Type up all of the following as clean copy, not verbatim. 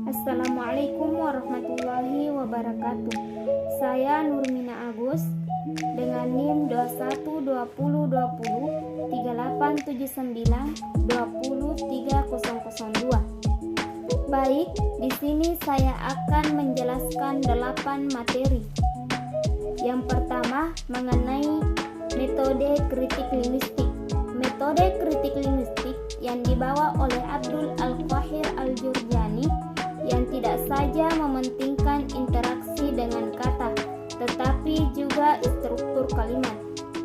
Assalamualaikum warahmatullahi wabarakatuh. Saya Nurmina Agus dengan NIM 2120203879203002. Baik, di sini saya akan menjelaskan 8 materi. Yang pertama mengenai metode kritik linguistik. Metode kritik linguistik yang dibawa oleh Abdul Al-Qahir Al-Jurjani yang tidak saja mementingkan interaksi dengan kata, tetapi juga struktur kalimat.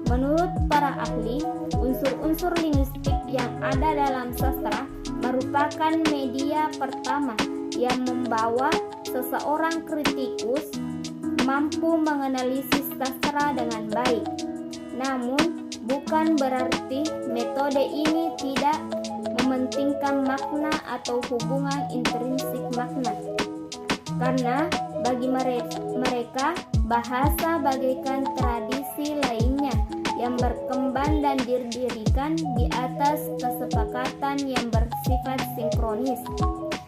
Menurut para ahli, unsur-unsur linguistik yang ada dalam sastra merupakan media pertama yang membawa seseorang kritikus mampu menganalisis sastra dengan baik. Namun, bukan berarti metode ini tidak mementingkan makna atau hubungan intrinsik makna. Karena bagi mereka, bahasa bagaikan tradisi lainnya yang berkembang dan didirikan di atas kesepakatan yang bersifat sinkronis.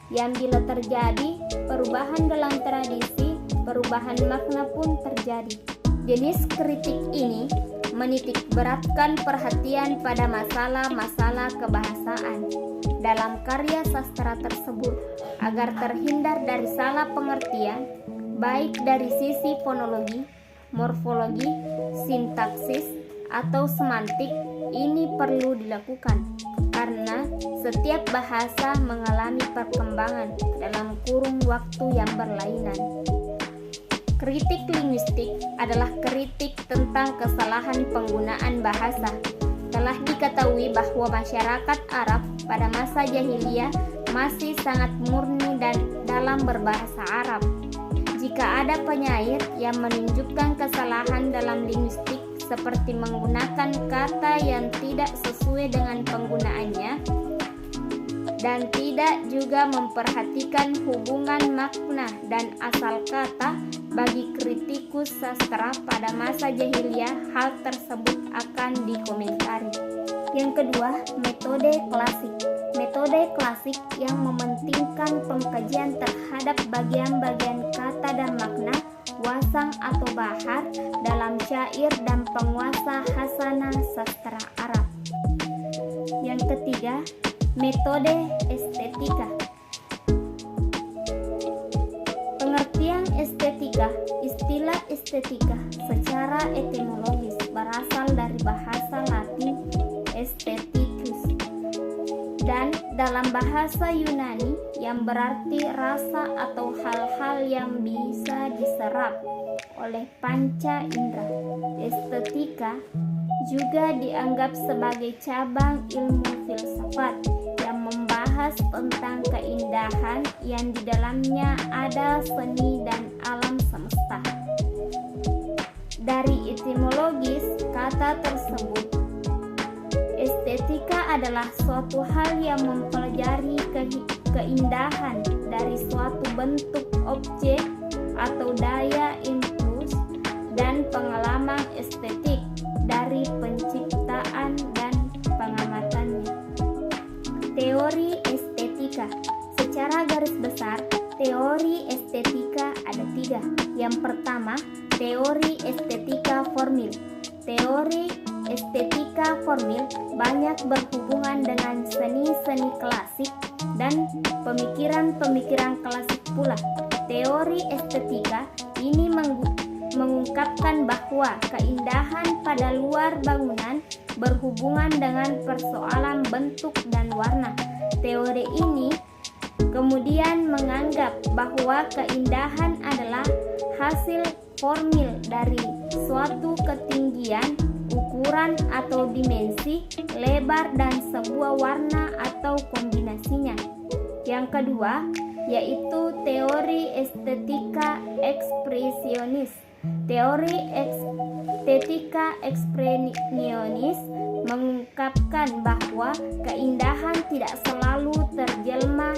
Yang bila terjadi perubahan dalam tradisi, perubahan makna pun terjadi. Jenis kritik ini menitik beratkan perhatian pada masalah-masalah kebahasaan dalam karya sastra tersebut agar terhindar dari salah pengertian baik dari sisi fonologi, morfologi, sintaksis, atau semantik. Ini perlu dilakukan karena setiap bahasa mengalami perkembangan dalam kurun waktu yang berlainan. Kritik linguistik adalah kritik tentang kesalahan penggunaan bahasa. Telah diketahui bahwa masyarakat Arab pada masa jahiliyah masih sangat murni dan dalam berbahasa Arab. Jika ada penyair yang menunjukkan kesalahan dalam linguistik seperti menggunakan kata yang tidak sesuai dengan penggunaannya dan tidak juga memperhatikan hubungan makna dan asal kata, bagi kritikus sastra pada masa jahiliyah hal tersebut akan dikomentari. Yang kedua, metode klasik. Metode klasik yang mementingkan pengkajian terhadap bagian-bagian kata dan makna, wasang atau bahar dalam syair dan penguasa hasanah sastra Arab. Yang ketiga, metode estetika. Pengertian estetika. Istilah estetika secara etimologis berasal dari bahasa Latin aestheticus dan dalam bahasa Yunani yang berarti rasa atau hal-hal yang bisa diserap oleh panca indera. Estetika juga dianggap sebagai cabang ilmu filsafat yang membahas tentang keindahan yang di dalamnya ada seni dan alam semesta. Dari etimologis kata tersebut, estetika adalah suatu hal yang mempelajari keindahan dari suatu bentuk objek atau daya impuls dan pengalaman estetik dari penciptaan dan pengamatannya. Teori estetika. Secara garis besar, teori estetika ada 3. Yang pertama, teori estetika formil. Teori estetika formil banyak berhubungan dengan seni-seni klasik dan pemikiran-pemikiran klasik pula. Teori estetika ini mengungkapkan bahwa keindahan pada luar bangunan berhubungan dengan persoalan bentuk dan warna. Teori ini kemudian menganggap bahwa keindahan adalah hasil formil dari suatu ketinggian, ukuran atau dimensi, lebar dan sebuah warna atau kombinasinya. Yang kedua, yaitu teori estetika ekspresionis. Teori estetika ekspresionis mengungkapkan bahwa keindahan tidak selalu terjelma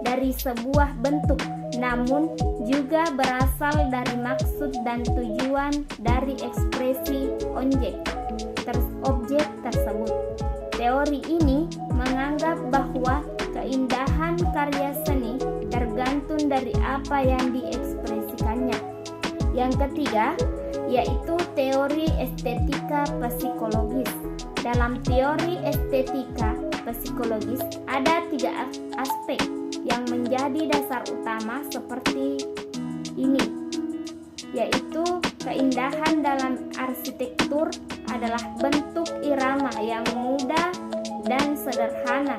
dari sebuah bentuk, namun juga berasal dari maksud dan tujuan dari ekspresi objek tersebut. Teori ini menganggap bahwa keindahan karya seni tergantung dari apa yang diekspresikannya. Yang ketiga, yaitu teori estetika psikologis. Dalam teori estetika psikologis ada 3 aspek yang menjadi dasar utama seperti ini, yaitu keindahan dalam arsitektur adalah bentuk irama yang mudah dan sederhana.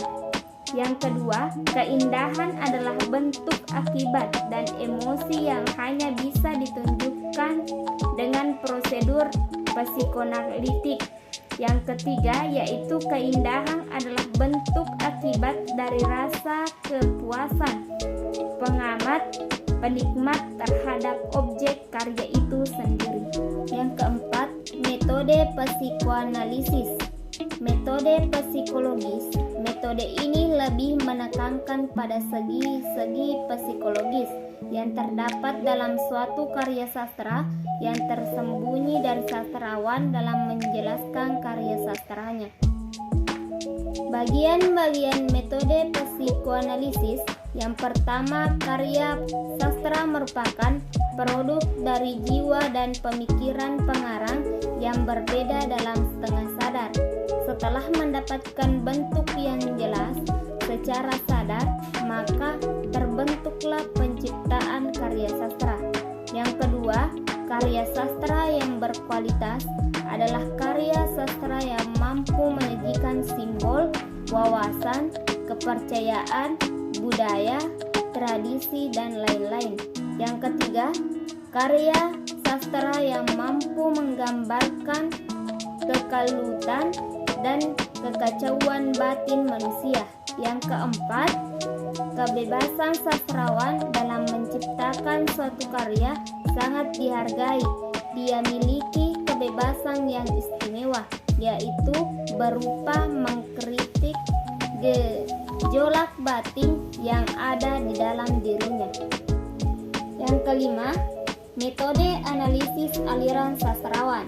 Yang kedua, keindahan adalah bentuk akibat dan emosi yang hanya bisa ditunjukkan dengan prosedur psikoanalitik. Yang ketiga, yaitu keindahan adalah bentuk akibat dari rasa kepuasan penikmat terhadap objek karya itu sendiri. Yang keempat, metode psikoanalisis. Metode psikologis. Metode ini lebih menekankan pada segi-segi psikologis yang terdapat dalam suatu karya sastra yang tersembunyi dari sastrawan dalam menjelaskan karya sastranya. Bagian-bagian metode psikoanalisis. Yang pertama, karya sastra merupakan produk dari jiwa dan pemikiran pengarang yang berbeda dalam setengah sadar. Setelah mendapatkan bentuk yang jelas secara sadar, maka terbentuklah penciptaan karya sastra. Yang kedua, karya sastra yang berkualitas adalah karya sastra yang mampu menyajikan simbol, wawasan, kepercayaan, budaya, tradisi, dan lain-lain. Yang ketiga, karya sastra yang mampu menggambarkan kekalutan dan kekacauan batin manusia. Yang keempat, kebebasan sastrawan dalam menciptakan suatu karya sangat dihargai. Dia miliki kebebasan yang istimewa, yaitu berupa mengkritik gejolak batin yang ada di dalam dirinya. Yang kelima, metode analisis aliran sastrawan.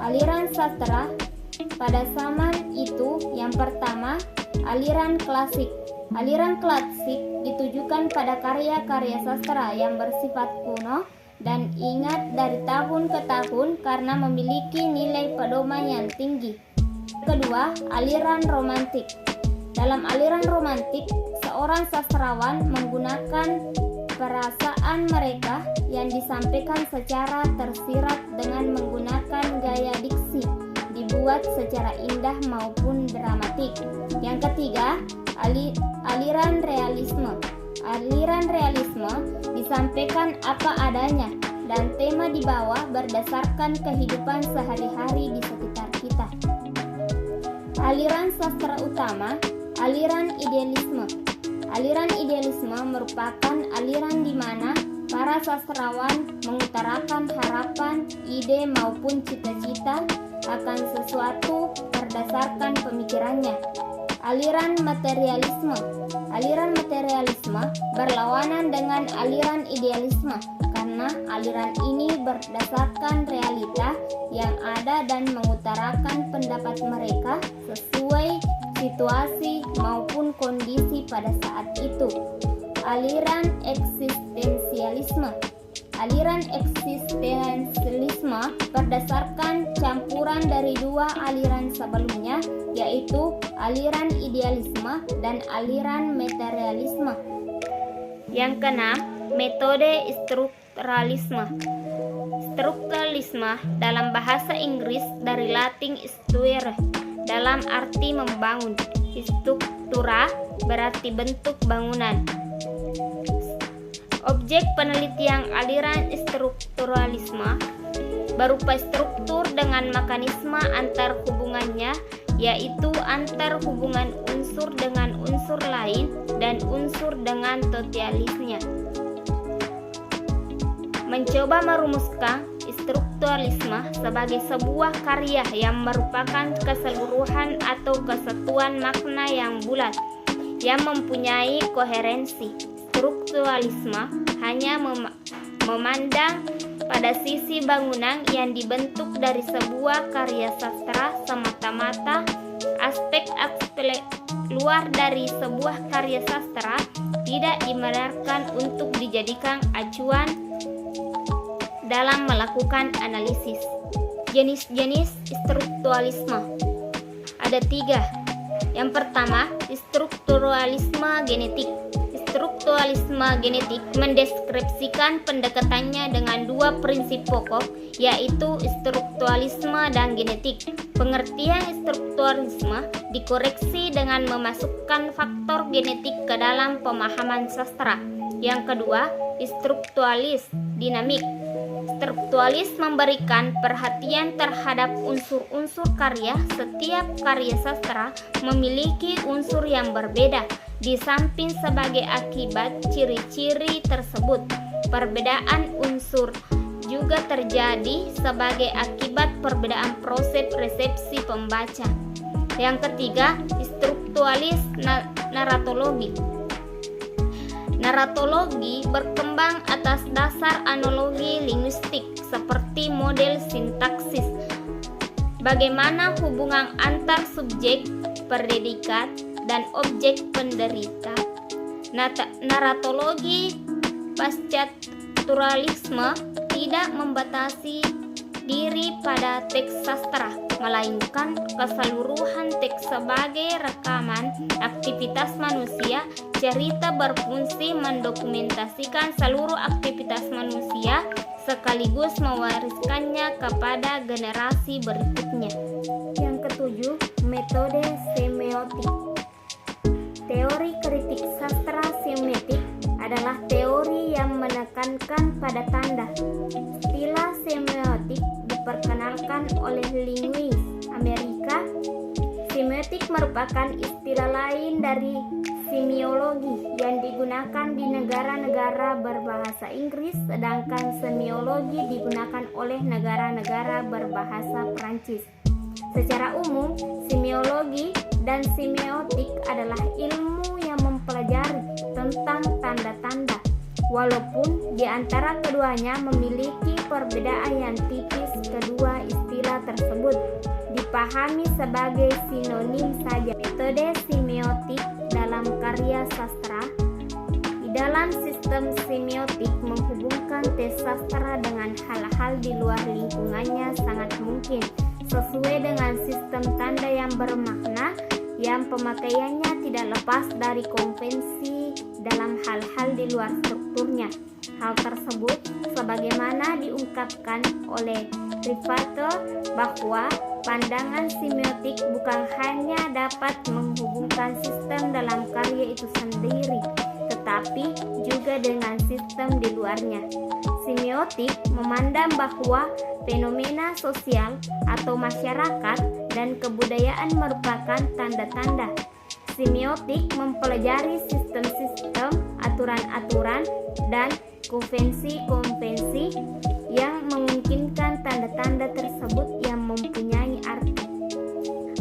Aliran sastra pada zaman itu, yang pertama, aliran klasik. Aliran klasik ditujukan pada karya-karya sastra yang bersifat kuno dan ingat dari tahun ke tahun karena memiliki nilai pedoman yang tinggi. Kedua, aliran romantik. Dalam aliran romantik, seorang sastrawan menggunakan perasaan mereka yang disampaikan secara tersirat dengan menggunakan gaya diksi, dibuat secara indah maupun dramatik. Yang ketiga, aliran realisme. Aliran realisme disampaikan apa adanya dan tema di bawah berdasarkan kehidupan sehari-hari di sekitar kita. Aliran sastra utama, aliran idealisme. Aliran idealisme merupakan aliran di mana para sastrawan mengutarakan harapan, ide maupun cita-cita akan sesuatu berdasarkan pemikirannya. Aliran materialisme. Aliran materialisme berlawanan dengan aliran idealisme karena aliran ini berdasarkan realita yang ada dan mengutarakan pendapat mereka sesuai situasi maupun kondisi pada saat itu. Aliran eksistensialisme. Aliran eksistensialisme berdasarkan campuran dari dua aliran sebelumnya, yaitu aliran idealisme dan aliran materialisme. Yang keenam, metode strukturalisme. Strukturalisme dalam bahasa Inggris dari Latin struere, dalam arti membangun. Struktura berarti bentuk bangunan. Objek penelitian aliran strukturalisme berupa struktur dengan mekanisme antar hubungannya, yaitu antar hubungan unsur dengan unsur lain dan unsur dengan totalitasnya. Mencoba merumuskan strukturalisme sebagai sebuah karya yang merupakan keseluruhan atau kesatuan makna yang bulat yang mempunyai koherensi. Strukturalisme hanya memandang pada sisi bangunan yang dibentuk dari sebuah karya sastra semata-mata luar dari sebuah karya sastra tidak dibenarkan untuk dijadikan acuan dalam melakukan analisis. Jenis-jenis strukturalisme ada 3. Yang pertama, strukturalisme genetik. Strukturalisme genetik mendeskripsikan pendekatannya dengan 2 prinsip pokok, yaitu strukturalisme dan genetik. Pengertian strukturalisme dikoreksi dengan memasukkan faktor genetik ke dalam pemahaman sastra. Yang kedua, strukturalis dinamik. Strukturalis memberikan perhatian terhadap unsur-unsur karya. Setiap karya sastra memiliki unsur yang berbeda. Di samping sebagai akibat ciri-ciri tersebut, perbedaan unsur juga terjadi sebagai akibat perbedaan proses resepsi pembaca. Yang ketiga, strukturalis naratologi. Naratologi berkembang atas dasar analogi linguistik seperti model sintaksis. Bagaimana hubungan antar subjek, predikat, dan objek penderita. Naratologi pascaturalisme tidak membatasi diri pada teks sastra, melainkan keseluruhan teks sebagai rekaman aktivitas manusia. Cerita berfungsi mendokumentasikan seluruh aktivitas manusia sekaligus mewariskannya kepada generasi berikutnya. Yang ketujuh, metode semiotik. Teori kritik sastra semiotik adalah teori yang menekankan pada tanda. Istilah semiotik diperkenalkan oleh linguis Amerika. Semiotik merupakan istilah lain dari semiologi yang digunakan di negara-negara berbahasa Inggris, sedangkan semiologi digunakan oleh negara-negara berbahasa Prancis. Secara umum, semiologi dan semiotik adalah ilmu yang mempelajari tentang tanda-tanda, walaupun di antara keduanya memiliki perbedaan yang tipis. Kedua istilah tersebut dipahami sebagai sinonim saja. Metode semiotik dalam karya sastra. Di dalam sistem semiotik, menghubungkan teks sastra dengan hal-hal di luar lingkungannya sangat mungkin, sesuai dengan sistem tanda yang bermakna yang pemakaiannya tidak lepas dari konvensi dalam hal-hal di luar strukturnya. Hal tersebut sebagaimana diungkapkan oleh Rivaldo bahwa pandangan semiotik bukan hanya dapat menghubungkan sistem dalam karya itu sendiri, tetapi juga dengan sistem di luarnya. Semiotik memandang bahwa fenomena sosial atau masyarakat dan kebudayaan merupakan tanda-tanda. Semiotik mempelajari sistem-sistem, aturan-aturan, dan konvensi-konvensi yang memungkinkan tanda-tanda tersebut yang mempunyai arti.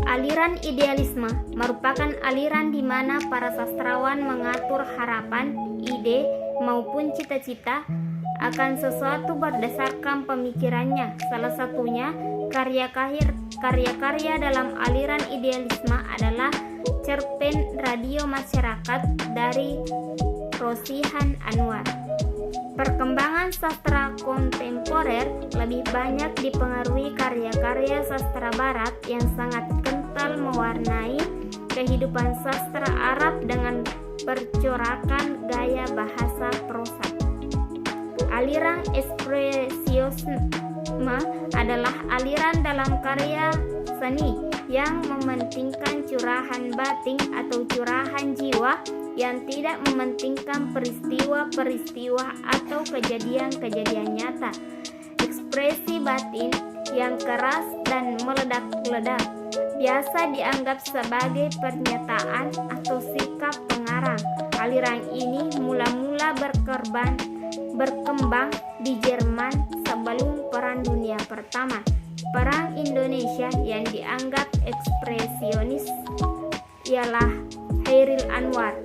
Aliran idealisme merupakan aliran di mana para sastrawan mengatur harapan, ide, maupun cita-cita akan sesuatu berdasarkan pemikirannya. Salah satunya karya-karya dalam aliran idealisme adalah cerpen Radio Masyarakat dari Rosihan Anwar. Perkembangan sastra kontemporer lebih banyak dipengaruhi karya-karya sastra barat yang sangat kental mewarnai kehidupan sastra Arab dengan percorakan gaya bahasa prosa. Aliran ekspresionisme adalah aliran dalam karya seni yang mementingkan curahan batin atau curahan jiwa, yang tidak mementingkan peristiwa-peristiwa atau kejadian-kejadian nyata. Ekspresi batin yang keras dan meledak-ledak biasa dianggap sebagai pernyataan atau sikap pengarang. Aliran ini mula-mula berkembang di Jerman sebelum Perang Dunia Pertama. Perang Indonesia yang dianggap ekspresionis ialah Chairil Anwar.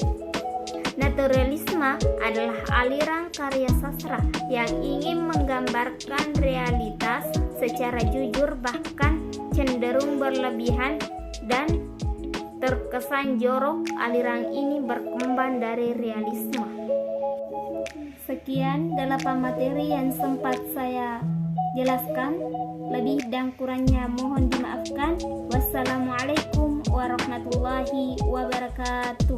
Naturalisme adalah aliran karya sastra yang ingin menggambarkan realitas secara jujur, bahkan cenderung berlebihan, dan terkesan jorok, aliran ini berkembang dari realisme. Sekian 8 materi yang sempat saya jelaskan. Lebih dan kurangnya mohon dimaafkan. Wassalamualaikum warahmatullahi wabarakatuh.